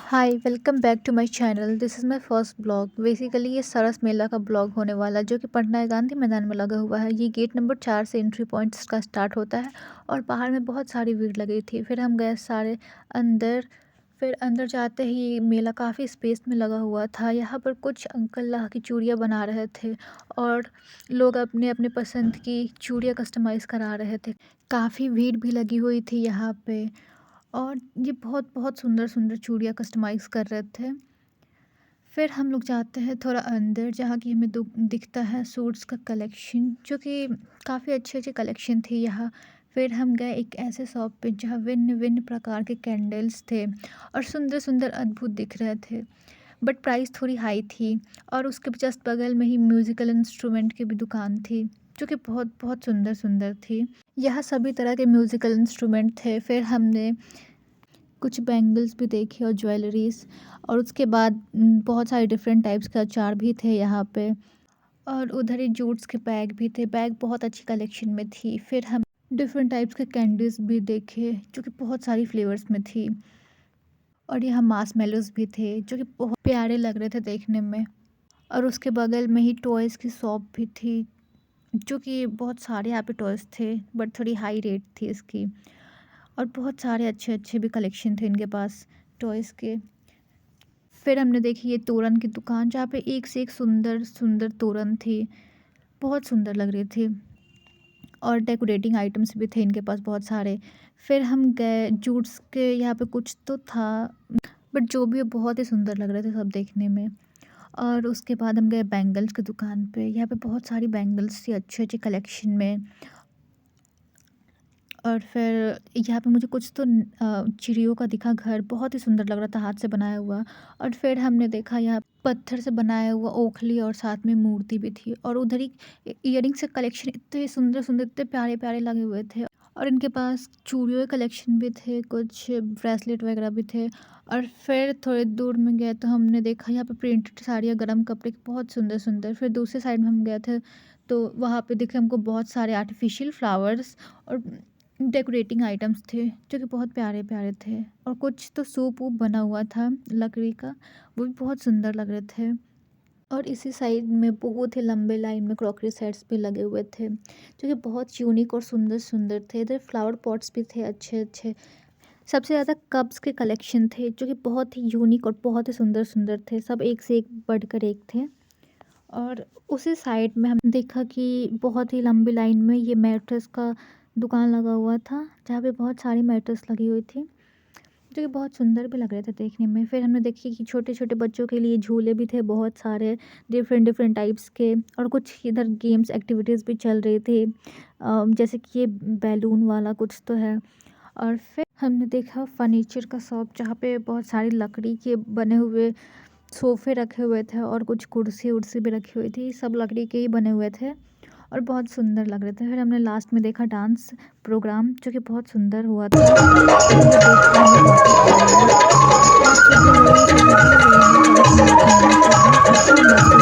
Hi welcome back to my channel. This is my first blog. Basically ये सरस मेला का blog होने वाला है जो कि पटना गांधी मैदान में लगा हुआ है। ये गेट नंबर 4 से एंट्री पॉइंट इसका स्टार्ट होता है और बाहर में बहुत सारी भीड़ लगी थी। फिर हम गए सारे अंदर। फिर अंदर जाते ही ये मेला काफ़ी स्पेस में लगा हुआ था। यहाँ पर कुछ अंकल लाह की चूड़ियाँ बना रहे थे और लोग अपने अपने पसंद की चूड़ियाँ कस्टमाइज़ करा रहे थे। काफ़ी भीड़ भी लगी हुई थी यहाँ पे और ये बहुत बहुत सुंदर सुंदर चूड़ियाँ कस्टमाइज़ कर रहे थे। फिर हम लोग जाते हैं थोड़ा अंदर जहाँ की हमें दिखता है सूट्स का कलेक्शन जो कि काफ़ी अच्छी अच्छी कलेक्शन थी यहाँ। फिर हम गए एक ऐसे शॉप पे जहाँ भिन्न भिन्न प्रकार के कैंडल्स थे और सुंदर सुंदर अद्भुत दिख रहे थे, बट प्राइस थोड़ी हाई थी। और उसके जस्ट बगल में ही म्यूज़िकल इंस्ट्रूमेंट की भी दुकान थी जो कि बहुत बहुत सुंदर सुंदर थी। यहाँ सभी तरह के म्यूज़िकल इंस्ट्रूमेंट थे। फिर हमने कुछ बैंगल्स भी देखे और ज्वेलरीज, और उसके बाद बहुत सारे डिफरेंट टाइप्स के अचार भी थे यहाँ पे। और उधर ही जूट्स के बैग भी थे। बैग बहुत अच्छी कलेक्शन में थी। फिर हम डिफरेंट टाइप्स के कैंडीज भी देखे जो कि बहुत सारी फ्लेवर्स में थी। और यहाँ मार्शमेलोज भी थे जो कि बहुत प्यारे लग रहे थे देखने में। और उसके बगल में ही टॉयज़ की शॉप भी थी जो कि बहुत सारे यहाँ पे टॉयज़ थे, बट थोड़ी हाई रेट थी इसकी। और बहुत सारे अच्छे अच्छे भी कलेक्शन थे इनके पास टॉयज़ के। फिर हमने देखी ये तोरण की दुकान जहाँ पे एक से एक सुंदर सुंदर तोरण थी, बहुत सुंदर लग रही थी। और डेकोरेटिंग आइटम्स भी थे इनके पास बहुत सारे। फिर हम गए जूट्स के, यहाँ पे कुछ तो था बट जो भी बहुत ही सुंदर लग रहे थे सब देखने में। और उसके बाद हम गए बैंगल्स की दुकान पे। यहाँ पे बहुत सारी बैंगल्स थी अच्छी अच्छी कलेक्शन में। और फिर यहाँ पे मुझे कुछ तो चिड़ियों का दिखा घर, बहुत ही सुंदर लग रहा था हाथ से बनाया हुआ। और फिर हमने देखा यहाँ पत्थर से बनाया हुआ ओखली और साथ में मूर्ति भी थी। और उधर ही इयरिंग्स के कलेक्शन इतने सुंदर सुंदर, इतने प्यारे प्यारे लगे हुए थे। और इनके पास चूड़ियों के कलेक्शन भी थे, कुछ ब्रेसलेट वगैरह भी थे। और फिर थोड़े दूर में गए तो हमने देखा यहाँ पे प्रिंटेड साड़ियाँ, गरम कपड़े की बहुत सुंदर सुंदर। फिर दूसरे साइड में हम गए थे तो वहाँ पे दिखे हमको बहुत सारे आर्टिफिशियल फ्लावर्स और डेकोरेटिंग आइटम्स थे जो कि बहुत प्यारे प्यारे थे। और कुछ तो सूप वूप बना हुआ था लकड़ी का, वो भी बहुत सुंदर लग रहे थे। और इसी साइड में बहुत ही लंबे लाइन में क्रॉकरी सेट्स भी लगे हुए थे जो कि बहुत यूनिक और सुंदर सुंदर थे। इधर फ्लावर पॉट्स भी थे अच्छे अच्छे। सबसे ज़्यादा कप्स के कलेक्शन थे जो कि बहुत ही यूनिक और बहुत ही सुंदर सुंदर थे, सब एक से एक बढ़कर एक थे। और उसी साइड में हम देखा कि बहुत ही लंबी लाइन में ये मैट्रेस का दुकान लगा हुआ था जहाँ पे बहुत सारी मैट्रेस लगी हुई थी जो कि बहुत सुंदर भी लग रहे थे देखने में। फिर हमने देखी कि छोटे छोटे बच्चों के लिए झूले भी थे बहुत सारे, डिफरेंट डिफरेंट टाइप्स के। और कुछ इधर गेम्स एक्टिविटीज़ भी चल रही थी, जैसे कि ये बैलून वाला कुछ तो है। और फिर हमने देखा फर्नीचर का शॉप जहाँ पे बहुत सारी लकड़ी के बने हुए सोफ़े रखे हुए थे और कुछ कुर्सी उर्सी भी रखी हुई थी, सब लकड़ी के ही बने हुए थे और बहुत सुंदर लग रहे थे। फिर हमने लास्ट में देखा डांस प्रोग्राम जो कि बहुत सुंदर हुआ था और ये देख के हमें काफ़ी अच्छा लगा। तो आप सब भी ज़रूर इसे वीडियो ज़रूर ट्राई करना अपने घर में, फिर भी काफ़ी मस्त